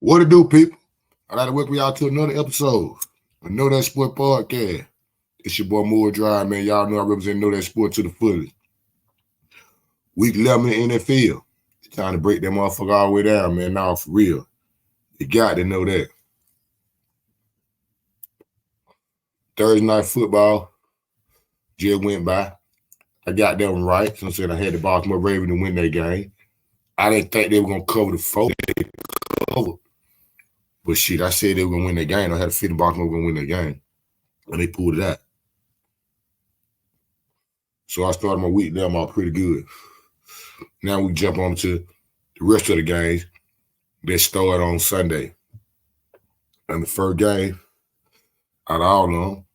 What to do, people? I'd like to welcome y'all to another episode of Knowdatsportspodcast. It's your boy Moore Drive, man. Y'all know I represent Know That Sport to the fullest. Week 11 in the NFL. It's time to break that motherfucker all the way down, man. Now, for real. You got to know that. Thursday night football just went by. I got that one right. So I said I had the Baltimore Ravens to win that game. I didn't think they were going to cover the 4. They covered. But shit, I said they were going to win that game. I had a feeling Baltimore was going to win that game. And they pulled it out. So I started my week them out pretty good. Now we jump on to the rest of the games that start on Sunday. And the first game out of all of them,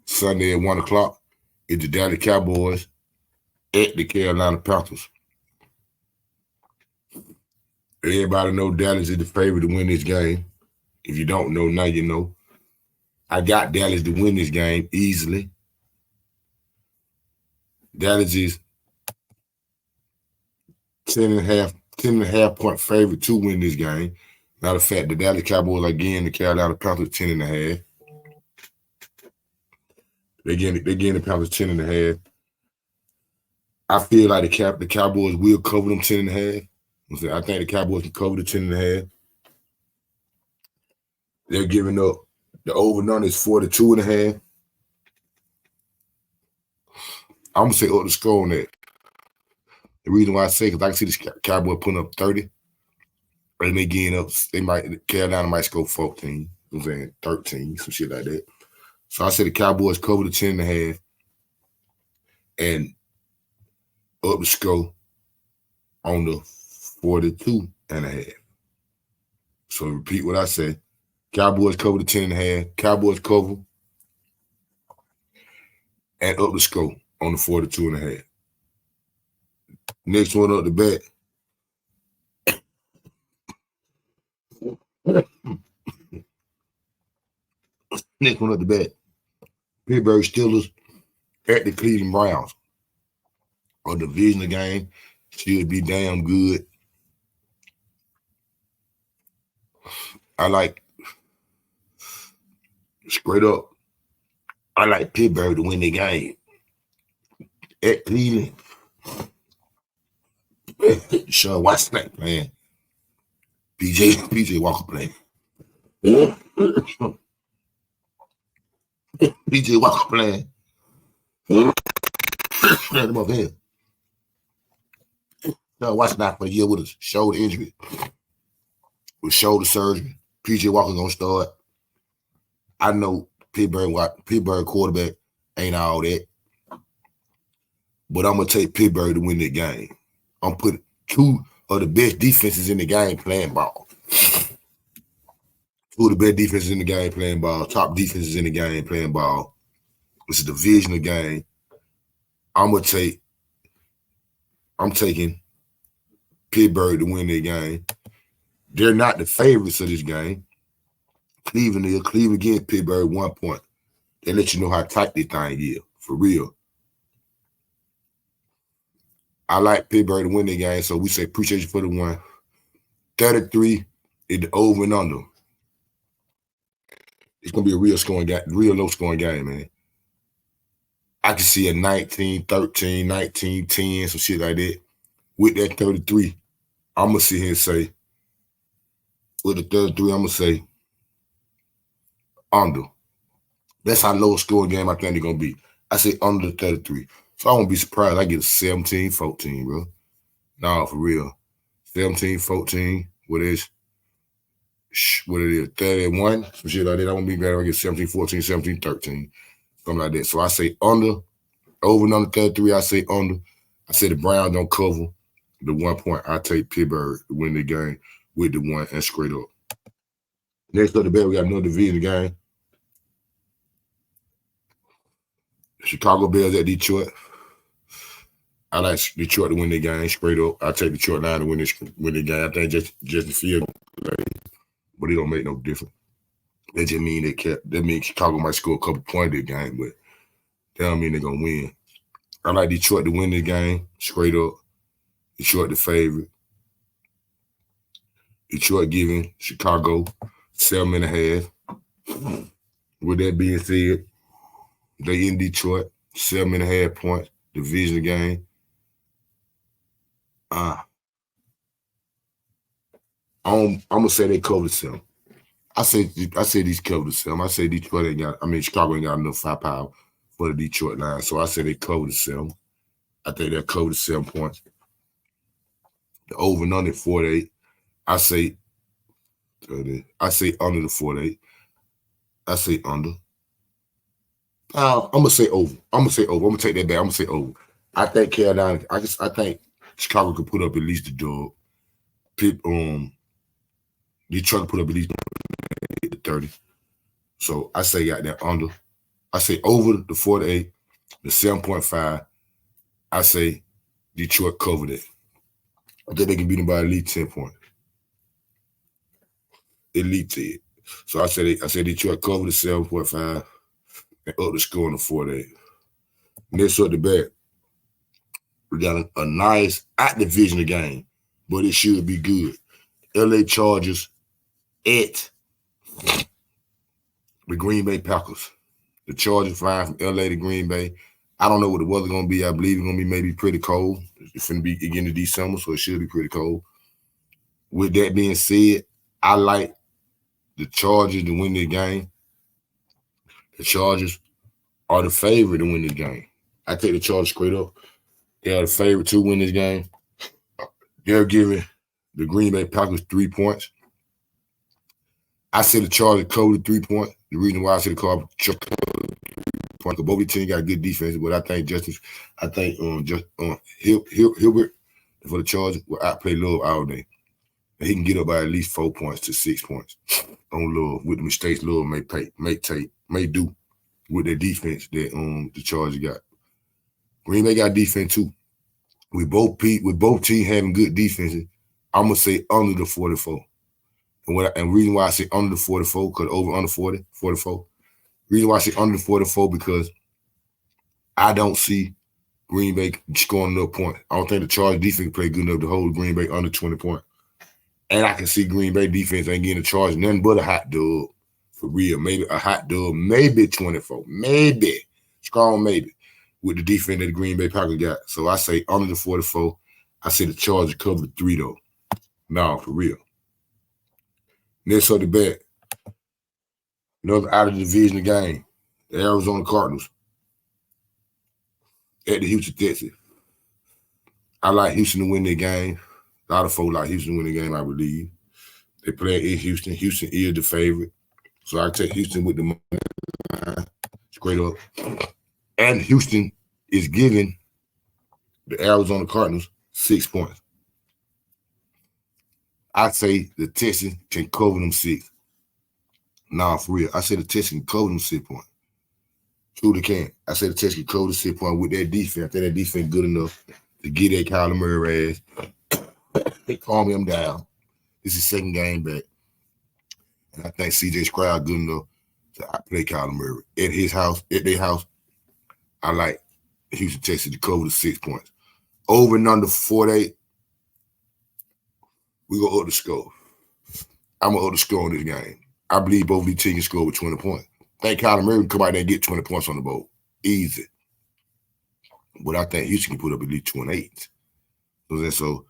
Sunday at 1 o'clock, is the Dallas Cowboys at the Carolina Panthers. Everybody know Dallas is the favorite to win this game. If you don't know, now you know. I got Dallas to win this game easily. Dallas is 10.5 point favorite to win this game. Matter of fact, the Dallas Cowboys again, the Carolina Panthers 10.5. They getting the Panthers 10.5. I feel like the Cowboys will cover them 10.5. I think the Cowboys can cover the 10.5. They're giving up the over and under is 42.5. I'm gonna say up the score on that. The reason why I say because I can see the Cowboys putting up 30, and they getting up. Carolina might score 14. I'm saying 13, some shit like that. So I said the Cowboys cover the 10.5 and up the score on the 42.5. So repeat what I say. Cowboys cover the 10.5. Cowboys cover and up the score on the 42.5. Next one up the bet. Next one up the bet. Pittsburgh Steelers at the Cleveland Browns. A divisional game. Should be damn good. I like straight up. I like Pittsburgh to win the game. At Cleveland. Sean Watson playing. PJ Walker playing. PJ Walker playing. Let him up here. Sean Watson for a year with a shoulder injury. With shoulder surgery. PJ Walker gonna start. I know Pittsburgh quarterback ain't all that. But I'm gonna take Pittsburgh to win that game. I'm putting 2 of the best defenses in the game playing ball. 2 of the best defenses in the game playing ball. Top defenses in the game playing ball. It's a divisional game. I'm taking Pittsburgh to win that game. They're not the favorites of this game. Cleveland is. Cleveland getting Pittsburgh 1 point. They let you know how tight this thing is. For real. I like Pittsburgh to win the game, so we say appreciate you for the one. 33 is the over and under. It's gonna be a real low scoring game, man. I can see a 19-13, 19-10, some shit like that. With that 33, I'm gonna sit here and say, with the 33, I'm gonna say under. That's how low scoring game I think they're gonna be. I say under the 33. So I won't be surprised I get a 17-14, bro. No, for real. 17-14, what it is, 31, some shit like that. I won't be glad if I get 17-14, 17-13, something like that. So I say under, over and under 33, I say under. I say the Browns don't cover the 1 point. I take Pittsburgh to win the game with the 1 and straight up. Next up the bet, we got another division game. Chicago Bears at Detroit. I like Detroit to win the game straight up. I take Detroit now to win the game. I think just the field, but it don't make no difference. That just mean that means Chicago might score a couple points in the game, but that don't mean they're gonna win. I like Detroit to win the game straight up. Detroit the favorite. Detroit giving Chicago 7.5. With that being said, they in Detroit, 7.5 points, division game. I'm gonna say they cover the 7. I say these cover the 7. I say Detroit Chicago ain't got enough firepower for the Detroit line. So I say they cover the 7. I think they'll cover the 7 points. The over and under 48. I say under the 48. I say under. I'm gonna say over. I'm gonna take that back. I'm gonna say over. I think Carolina. I think Chicago could put up at least a dub. Detroit put up at least 30. So I say got that under. I say over the 48, the 7.5. I say Detroit covered it. I think they can beat them by at least 10 points. At least 10. So I say Detroit covered the 7.5 and up the score on the 48. Next up the back, we got a nice at division game, but it should be good. LA Chargers at the Green Bay Packers. The Chargers flying from LA to Green Bay. I don't know what the weather's gonna be. I believe it's gonna be maybe pretty cold. It's gonna be again in December, so it should be pretty cold. With that being said, I like the Chargers to win the game. The Chargers are the favorite to win this game. I take the Chargers straight up. They are the favorite to win this game. They're giving the Green Bay Packers 3 points. I say the Chargers cover the 3 points. The reason why I say the Chargers because both teams got good defense, but I think Hilbert for the Chargers will outplay Love all day. And he can get up by at least 4 points to 6 points on Love with the mistakes Love may do with their defense that the Chargers got. Green Bay got defense too. With both teams having good defenses, I'm gonna say under the 44. And reason why I say under the 44, because over under 44. Reason why I say under the 44 because I don't see Green Bay scoring enough points. I don't think the Chargers defense play good enough to hold Green Bay under 20 points. And I can see Green Bay defense ain't getting the Chargers nothing but a hot dub. For real. Maybe a hot dub, maybe 24. Maybe. Strong maybe. With the defense that the Green Bay Packers got. So I say under the 44. I say the Chargers cover the 3 though. No, for real. Next up the bet. Another out of the division game. The Arizona Cardinals. At the Houston Texans. I like Houston to win their game. A lot of folks like Houston to win the game, I believe. They play in Houston. Houston is the favorite. So I take Houston with the money. Straight up. And Houston is giving the Arizona Cardinals 6 points. I say the Texans can cover them 6. Nah, for real. I say the Texans can cover them 6 points. True, they can. I say the Texans can cover the 6 points with their defense. I think that defense good enough to get that Kyler Murray ass. They calm him down. This is second game back. And I think CJ Stroud good enough to play Kyler Murray. At their house, I like Houston Texans to cover the 6 points. Over and under 48, we go up the score. I'm going to up the score on this game. I believe both these teams can score with 20 points. I think Kyler Murray can come out there and get 20 points on the board. Easy. But I think Houston can put up at least 28. So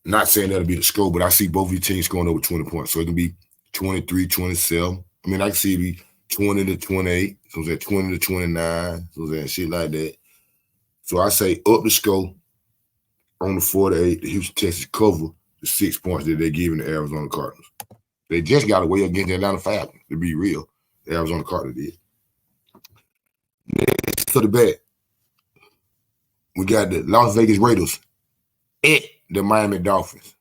not saying that'll be the score, but I see both these teams scoring over 20 points. So it can be 23, 27. I mean, I can see it be 20 to 28. So it's 20 to 29. So it's shit like that. So I say up the score on the 48, the Houston Texans cover the 6 points that they're giving the Arizona Cardinals. They just got away against the Atlanta Falcons, to be real. The Arizona Cardinals did. Next to the bet, we got the Las Vegas Raiders at the Miami Dolphins.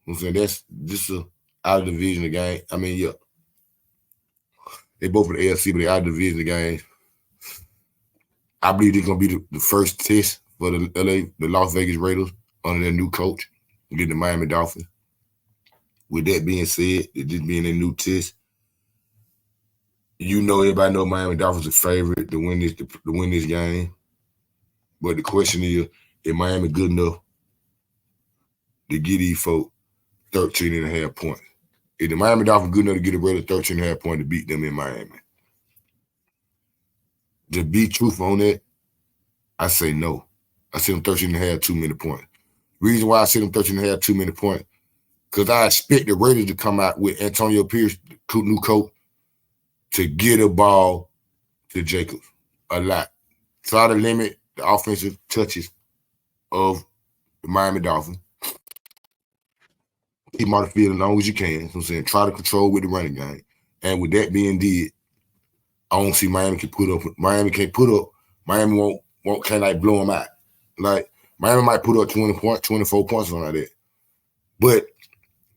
I'm saying that's just a out of division game. I mean, yeah. They both for the AFC, but they out of division game. I believe they're gonna be the first test for the Las Vegas Raiders under their new coach, getting the Miami Dolphins. With that being said, it just being a new test. Everybody know Miami Dolphins are favorite to win this game. But the question is Miami good enough to get these folks 13.5 points. If the Miami Dolphins good enough to get a Raiders 13.5 points to beat them in Miami, to be truthful on that, I say no. I see them 13.5 too many points. Reason why I see them 13.5 too many points, because I expect the Raiders to come out with Antonio Pierce, new coach, to get a ball to Jacobs a lot. Try to limit the offensive touches of the Miami Dolphins. Keep them on the field as long as you can. You know what I'm saying? Try to control with the running game. And with that being did, I don't see Miami can put up. Miami can't put up. Miami can't blow them out. Like Miami might put up 20 points, 24 points, something like that. But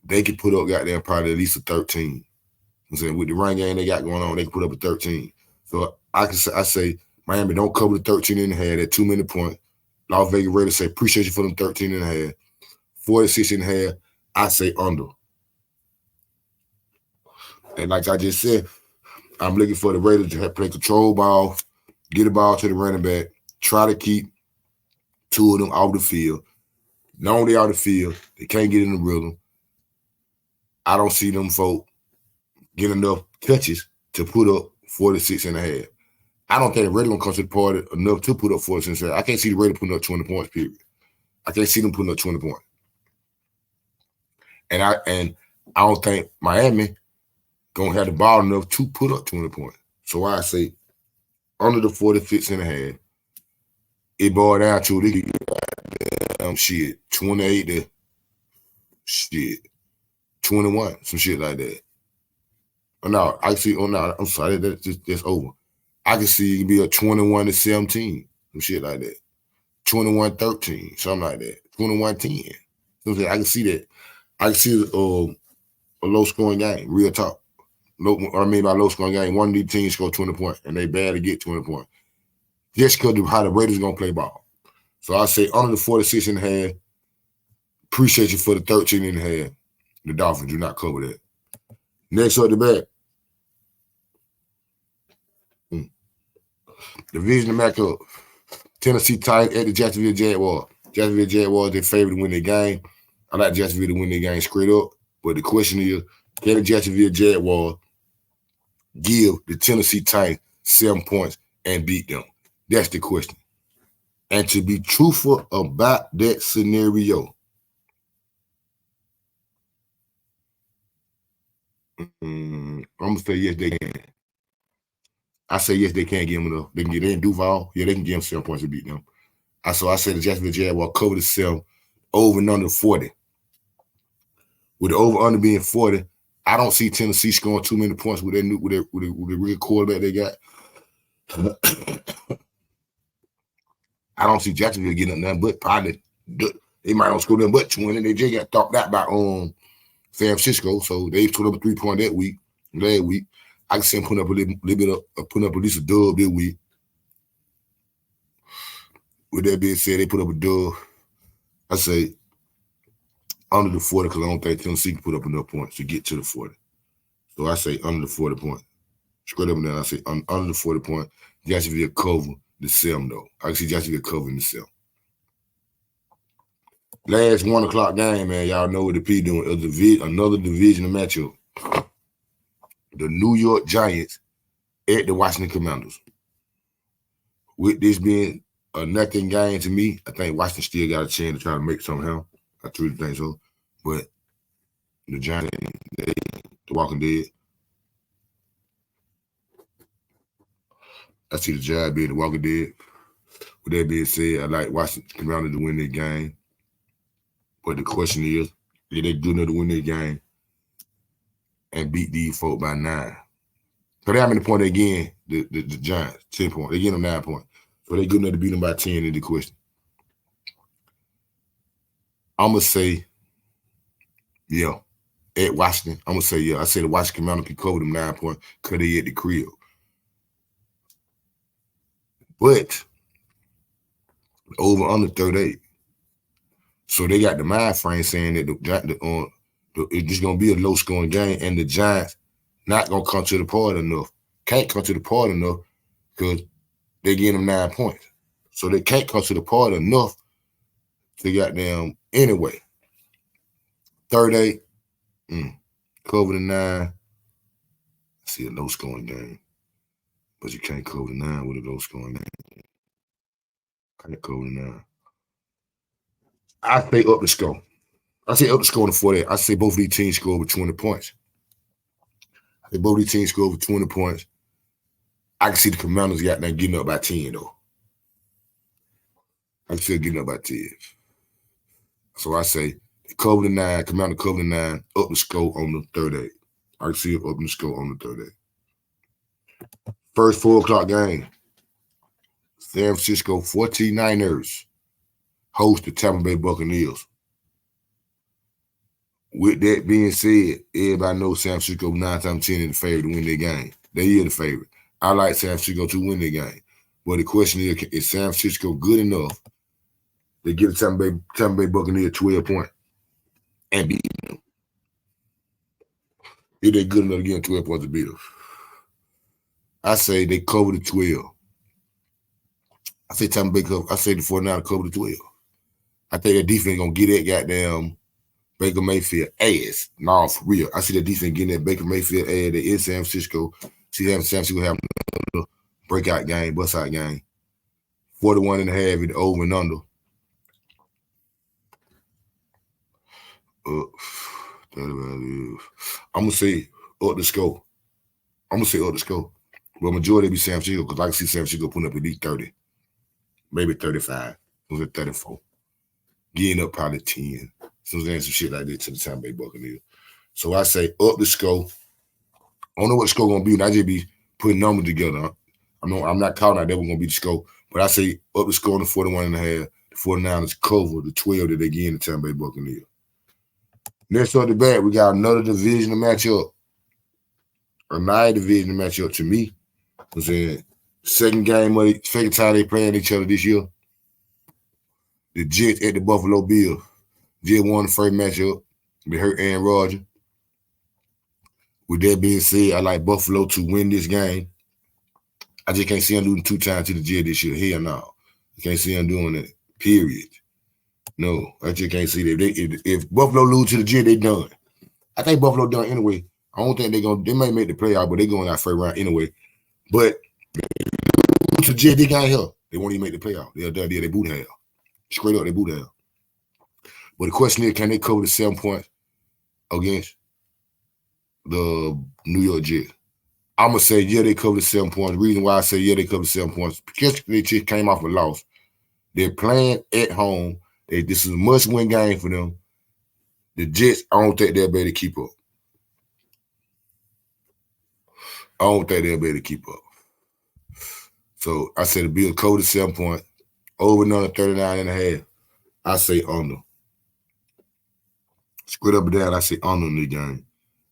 they could put up goddamn probably at least a 13. You know what I'm saying? With the run game they got going on, they can put up a 13. So I say Miami don't cover the 13.5. They're too many points. Las Vegas Raiders say appreciate you for them 13.5. 46.5. I say under. And like I just said, I'm looking for the Raiders to play control ball, get the ball to the running back, try to keep two of them off the field. Knowing they out the field, they can't get in the rhythm. I don't see them folk get enough touches to put up 46.5. I don't think the Raiders gonna come to the party enough to put up 46.5. I can't see the Raiders putting up 20 points, period. I can't see them putting up 20 points. And I don't think Miami gonna have the ball enough to put up 20 points. So I say under the 46.5. It boiled down to this 28 to 21, some shit like that. No, I see. Oh no, I'm sorry, that's over. I can see it can be a 21 to 17, some shit like that. 21-13, something like that. 21-10. So I can see that. I can see a low scoring game, real talk. What I mean by low scoring game, one of these teams score 20 points and they bad to get 20 points. Just because of how the Raiders gonna play ball. So I say under the 46.5. Appreciate you for the 13.5. The Dolphins do not cover that. Next up the back. Division matchup. Tennessee Titans at the Jacksonville Jaguars. Jacksonville Jaguars, they favored to win their game. I like Jacksonville to win their game straight up. But the question is, can the Jacksonville Jaguars give the Tennessee Titans 7 points and beat them? That's the question. And to be truthful about that scenario, I'm going to say yes, they can. I say yes, they can give them enough. They can get in Duval. Yeah, they can give them 7 points to beat them. I say the Jacksonville Jaguars cover the 7 over and under 40. With the over-under being 40, I don't see Tennessee scoring too many points with the real quarterback they got. I don't see Jacksonville getting nothing but probably they might not score nothing but 20. They just got talked out by San Francisco, so they put up a 3-point that week. Last week, I can see them putting up a little bit of putting up at least a dub this week. With that being said, they put up a dub. I say under the 40 because I don't think Tennessee can put up enough points to get to the 40. So I say under the 40 points. Straight up and down, I say under the 40 points. Jacksonville cover the 7 though. I can see Jacksonville covering the 7. Last 1 o'clock game, man. Y'all know what the P doing. Another divisional matchup. The New York Giants at the Washington Commanders. With this being a nothing game to me, I think Washington still got a chance to try to make something happen. I truly think so. But the Giants, the Walking Dead. I see the Giants being the Walking Dead. With that being said, I like Washington Commanders to win their game. But the question is, did they do enough to win their game and beat these folk by 9? So how many points they gain, the Giants? 10 points. They get them 9 points. So they good enough to beat them by 10 in the question. I'm going to say, yeah. At Washington, I'm going to say, yeah. I say the Washington Commanders can cover them 9 points because they at the crib. But over under 38. So they got the mind frame saying that it's just going to be a low-scoring game, and the Giants not going to come to the party enough. Can't come to the party enough because they get them 9 points. So they can't come to the party enough to goddamn anyway. 38, Cover the 9. I see a low-scoring game. But you can't cover the 9 with a low-scoring game. Can't cover the 9. I say up the score. I say up the score in the 48. I say both of these teams score over 20 points. I say both of these teams score over 20 points. I can see the Commanders got there getting up by 10, though. I can see them getting up by 10. So I say cover the 9, Commander cover the 9, up the score on the 38. I can see it up the score on the 38. First 4 o'clock game. San Francisco 49ers host the Tampa Bay Buccaneers. With that being said, everybody knows San Francisco 9 times 10 is the favorite to win their game. They are the favorite. I like San Francisco to win their game. But the question is San Francisco good enough to get the Tampa Bay Buccaneers 12 points and beat them? If they're good enough to get them 12 points to beat them. I say they cover the 12. I say Tampa Bay cover. I say the 49ers cover the 12. I think that defense going to get that goddamn Baker Mayfield ass. No, for real. I see the defense getting that Baker Mayfield ass. They in San Francisco. See San Francisco have another breakout game, bust out game. 41.5 is over and under. I'm going to say up the score. But majority be San Francisco because I can see San Francisco putting up at least 30. Maybe 35. It was at 34. Getting up probably 10. Some shit like that to the Tampa Bay Buccaneers. So I say up the score. I don't know what the score going to be. I just be putting numbers together. I'm not counting out that we're going to be the score. But I say up the score on the 41.5. The 49ers cover the 12 that they get in the Tampa Bay Buccaneers. Next up the bat, we got another divisional matchup. Another divisional matchup to me. Was in second game of the second time they playing each other this year. The Jets at the Buffalo Bills. Jets won the first matchup. They hurt Aaron Rodgers. With that being said, I like Buffalo to win this game. I just can't see them losing 2 times to the Jets this year. Hell no. I can't see them doing it. Period. No, I just can't see that. If Buffalo lose to the Jets, they done. I think Buffalo done anyway. I don't think they may make the playoff, but they going out first round anyway. But to the Jets, they got help. They won't even make the playoff. They're done. They boot hell. Straight up, they boot hell. But the question is, can they cover the 7 points against the New York Jets? I'm going to say, yeah, they cover the 7 points. The reason why I say, yeah, they cover the 7 points, because they just came off a loss. They're playing at home. This is a must-win game for them. The Jets, I don't think they'll be able to keep up. So I said the Bills cover the 7 points. Over another 39.5. I say under. Squid up and down, I say under in the game.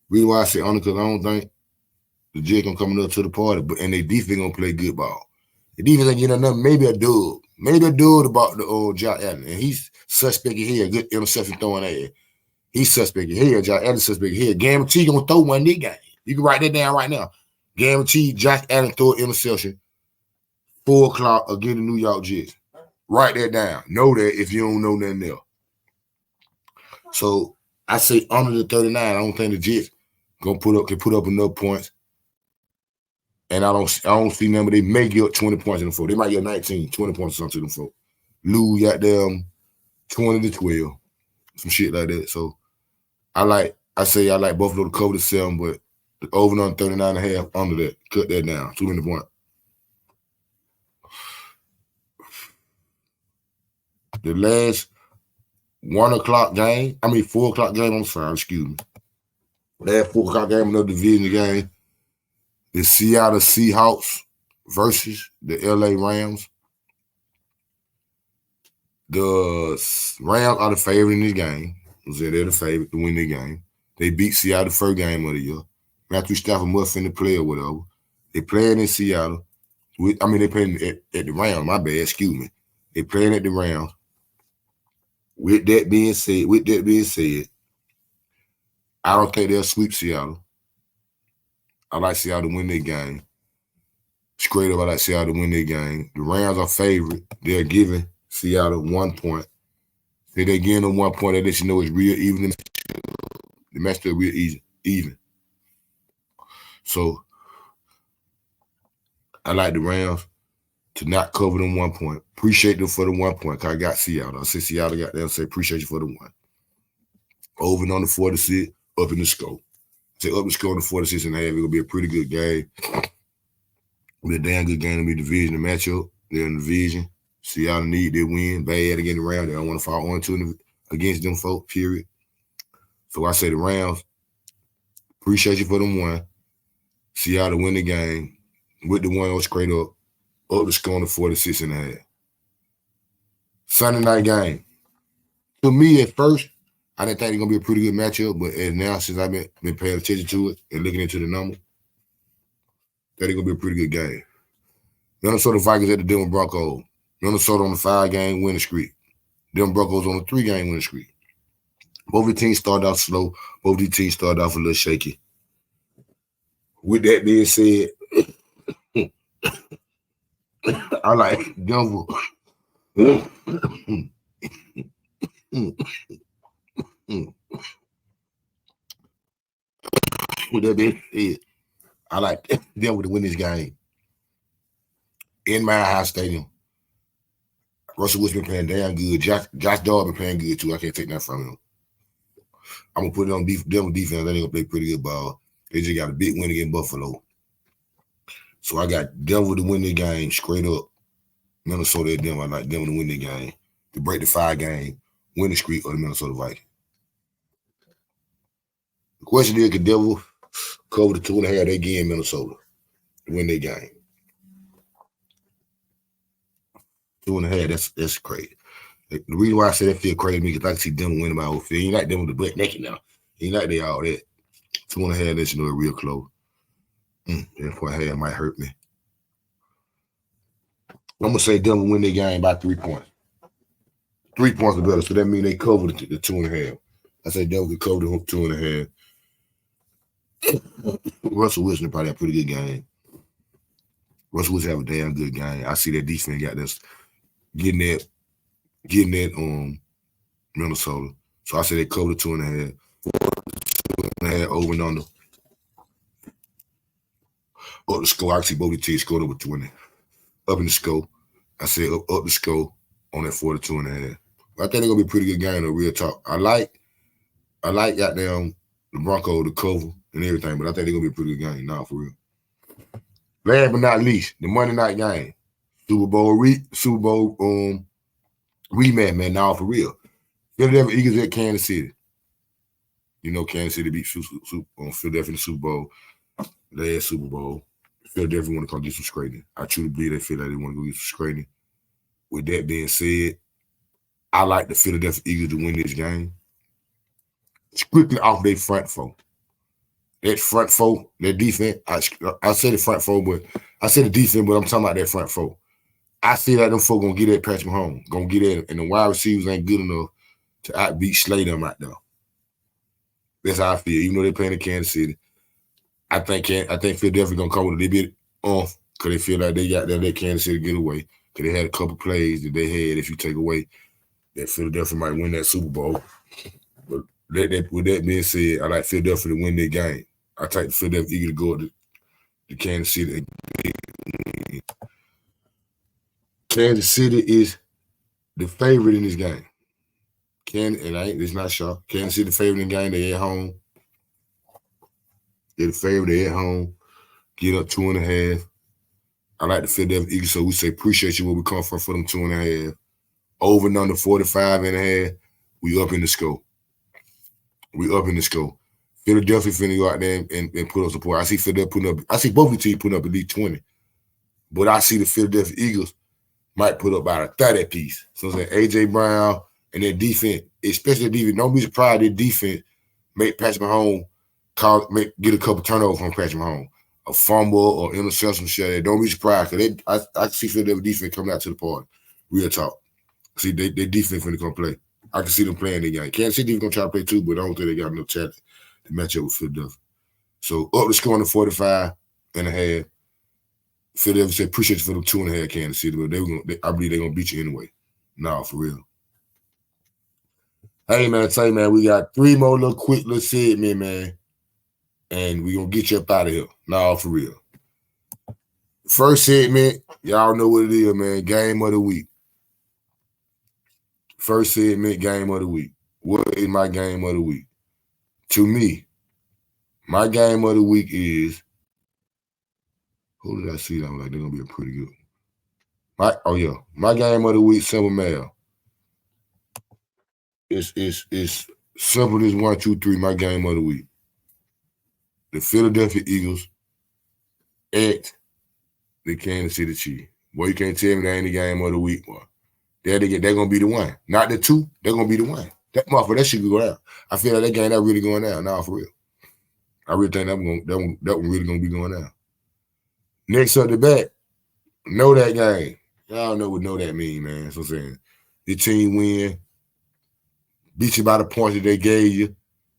Reason why I say under, because I don't think the Jets gonna come up to the party, and their defense gonna play good ball. The defense ain't getting enough, maybe a dub. Maybe a dub about the old Josh Allen. And he's suspect here, good interception throwing ass. He's suspect here, Josh Allen suspect here. Guarantee gonna throw one this game. You can write that down right now. Guarantee Josh Allen throw an interception 4 o'clock against the New York Jets. Write that down. Know that if you don't know nothing else. So I say under the 39. I don't think the Jets can put up enough points. And I don't see them, but they may get 20 points in the four. They might get 19, 20 points or something in the four. Lou got them 20-12. Some shit like that. So I say I like Buffalo to cover the 7, but the over and under 39.5 under that. Cut that down. 2 points. The last 4 o'clock game, I'm sorry, excuse me. Last 4 o'clock game, another division game. The Seattle Seahawks versus the LA Rams. The Rams are the favorite in this game. They're the favorite to win the game. They beat Seattle the first game of the year. Matthew Stafford must finna play or whatever. They playing in Seattle. They playing at the Rams. My bad, excuse me. They playing at the Rams. With that being said, I don't think they'll sweep Seattle. I like Seattle to win their game. Straight up, I like Seattle to win their game. The Rams are favorite. They're giving Seattle 1 point. If they're giving them 1 point, that lets you know it's real even. The match up real easy, even. So I like the Rams to not cover them 1 point. Appreciate them for the 1 point. Cause I got Seattle. I said Seattle got there and say appreciate you for the 1. Over and on the 46, up in the score. Say up the score on the 46 and a half. It's gonna be a pretty good game. It'll be a damn good game to be division matchup. They're in the division. Seattle need their win. Bad to get around. They don't want to fall on to against them folks, period. So I say the Rams, appreciate you for them 1. Seattle win the game with the 1 straight up the score on the 46 and a half. Sunday night game. To me, at first, I didn't think it's going to be a pretty good matchup, but as now, since I've been paying attention to it and looking into the number, that it's going to be a pretty good game. Minnesota Vikings at the Denver Broncos. Minnesota on the 5-game winning streak. Denver Broncos on a 3-game winning streak. Both the teams started off slow. Both the teams started off a little shaky. With that being said, I like Denver. With that being said, I like Denver to win this game. In my house stadium. Russell Wilson been playing damn good. Josh Dawes been playing good too. I can't take that from him. I'm gonna put it on Denver defense. They ain't gonna play pretty good ball. They just got a big win against Buffalo. So I got Denver to win the game straight up. Minnesota at Denver. I like Denver to win the game. To break the 5-game winning streak of the Minnesota Vikings. The question is, could Denver cover the 2.5 they get in Minnesota to win their game? 2.5, that's crazy. The reason why I say that feel crazy to me because I can see Denver winning my whole field. You like Denver to butt naked now. You like they all that. 2.5, that's real close. That 4.5 might hurt me. I'm gonna say Denver win their game by 3 points. 3 points or better, so that means they cover the 2.5. I say Denver could cover the 2.5. Russell Wilson probably have a pretty good game. Russell Wilson have a damn good game. I see that defense got this getting that Minnesota. So I say they cover the 2.5. 2.5 over and under. Up the score, I see both teams scored over 20. Up in the score. I say up the score on that 42.5. I think they're gonna be a pretty good game though, real talk. I like goddamn the Broncos, the cover and everything, but I think they're gonna be a pretty good game. Nah, for real. Last but not least, the Monday night game. Super Bowl rematch, man. Nah, for real. Philadelphia Eagles at Kansas City. You know Kansas City beat Philadelphia in the Super Bowl. Last Super Bowl. Philadelphia want to come get some straightening. I truly believe they feel like they want to go get some straightening. With that being said, I like the Philadelphia Eagles to win this game. Strictly off their front four. That front four, that defense, I say the front four, but I say the defense, but I'm talking about that front four. I see that them folks gonna get at Patrick Mahomes, gonna get at him, and the wide receivers ain't good enough to outbeat Slater them out there. That's how I feel. Even though they're playing in Kansas City, I think Philadelphia gonna come with a little bit off because they feel like they got that Kansas City get away. Because they had a couple plays that they had. If you take away that Philadelphia might win that Super Bowl, but with that being said, I like Philadelphia to win their game. I take the Philadelphia Eagles to go to Kansas City. Kansas City is the favorite in this game. It's not shock. Kansas City the favorite in the game. They at home. They're the favorite. They at home. Get up 2.5. I like the Philadelphia Eagles, so we say appreciate you where we come from for them 2.5. Over and under 45.5. We up in the score. Philadelphia finna go out there and put up support. I see Philadelphia putting up. I see both the teams putting up at least 20. But I see the Philadelphia Eagles might put up about a 30 piece. So I'm saying A.J. Brown and their defense, especially their defense, don't be surprised their defense make Patrick Mahomes get a couple turnovers from Patrick Mahomes. A fumble or interception share. Don't be surprised because I see Philadelphia defense coming out to the party. Real talk. See, they defense finna come play. I can see them playing the game. Kansas City gonna try to play too, but I don't think they got enough talent to match up with Philadelphia. So up the score on the 45.5. Philadelphia said appreciate you for them 2.5 Kansas City, but I believe they're gonna beat you anyway. Nah, for real. Hey, man, tell you, man, we got 3 more little quick little segment, man. And we going to get you up out of here. Nah, for real. First segment, y'all know what it is, man. Game of the week. First segment, game of the week. What is my game of the week? To me, my game of the week is, who did I see that? I'm like, they're going to be a pretty good one. My game of the week, simple mail. It's simple as 1, 2, 3, my game of the week. The Philadelphia Eagles at the Kansas City Chiefs. Boy, you can't tell me that ain't the game of the week, boy. They're going to be the one. Not the 2, they're going to be the one. That motherfucker, that shit could go down. I feel like that game not really going down. Nah, for real. I really think that one really going to be going down. Next up the bat, know that game. Y'all know what know that mean, man. That's what I'm saying. The team win, beat you by the points that they gave you,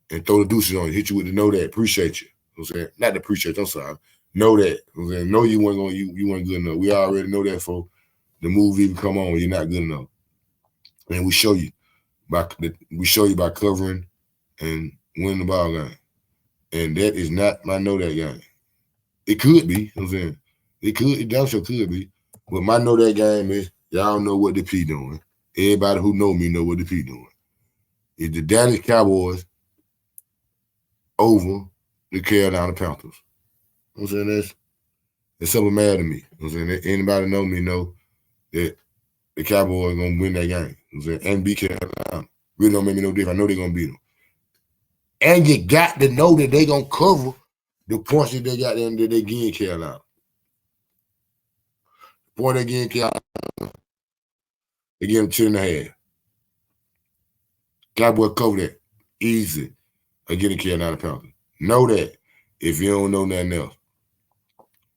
and throw the deuces on you. Hit you with the know that. Appreciate you. You know what I'm saying? Not to appreciate you, I'm sorry. Know that. You know what I'm saying? Know you weren't good enough. We already know that for the movie even come on when you're not good enough. And we show you by covering and winning the ball game. And that is not my know that game. It could be, you know what I'm saying? It damn sure could be. But my know that game is y'all know what the P doing. Everybody who know me know what the P doing. It's the Dallas Cowboys over the Carolina Panthers. You know what I'm saying? That's something mad to me. You know what I'm saying? Anybody know me know that the Cowboys are going to win that game. You know what I'm saying? And beat Carolina. Really don't make me no difference. I know they're going to beat them. And you got to know that they're going to cover the points that they got them that they give Carolina. The point they give Carolina, they give them 10.5. Cowboys cover that easy against the Carolina Panthers. Know that if you don't know nothing else.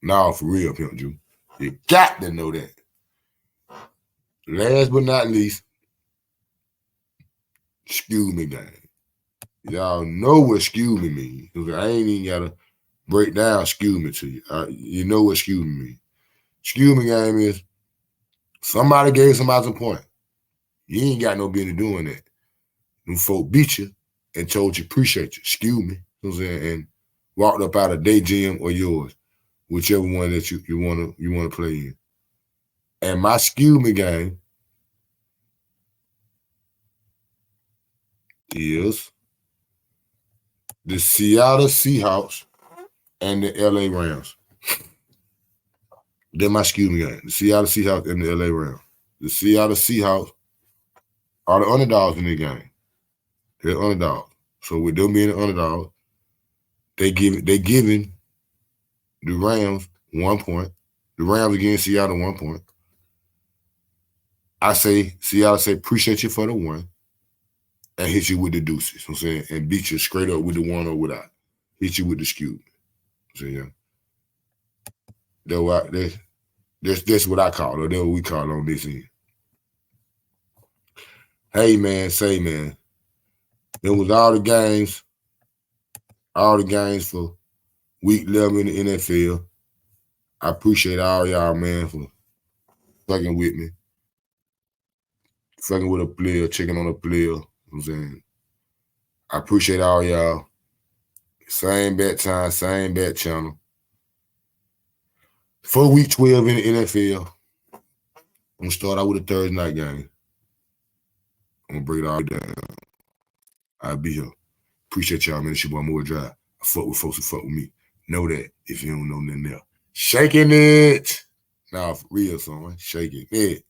Nah, for real, Pimp Drew. You got to know that. Last but not least, excuse me game. Y'all know what excuse me means. I ain't even got to break down excuse me to you. You know what excuse me means. Excuse me game is somebody gave somebody some point. You ain't got no business doing that. Them folk beat you and told you appreciate you. Excuse me. You know what I'm saying? And walked up out of their gym or yours, whichever one that you want to play in. And my excuse me game is the Seattle Seahawks and the LA Rams. They're my excuse me game. The Seattle Seahawks and the LA Rams. The Seattle Seahawks are the underdogs in the game. They're underdogs. So with them being the underdogs, they giving the Rams 1 point. The Rams against Seattle 1 point. I say Seattle say appreciate you for the 1 and hit you with the deuces. You know what I'm saying? And beat you straight up with the 1 or without. Hit you with the skew. So yeah. That's what I call it. That's what we call it on this end. Hey man, say man. It was all the games for week 11 in the NFL. I appreciate all y'all, man, for fucking with me. Fucking with a player, checking on a player. You know what I'm saying? I appreciate all y'all. Same bat time, same bat channel. For week 12 in the NFL, I'm going to start out with a Thursday night game. I'm going to break it all down. I'll be here. Appreciate y'all, man. It's your boy More Drive. I fuck with folks who fuck with me. Know that if you don't know nothing else. Shaking it. Nah, for real, son. Shaking it.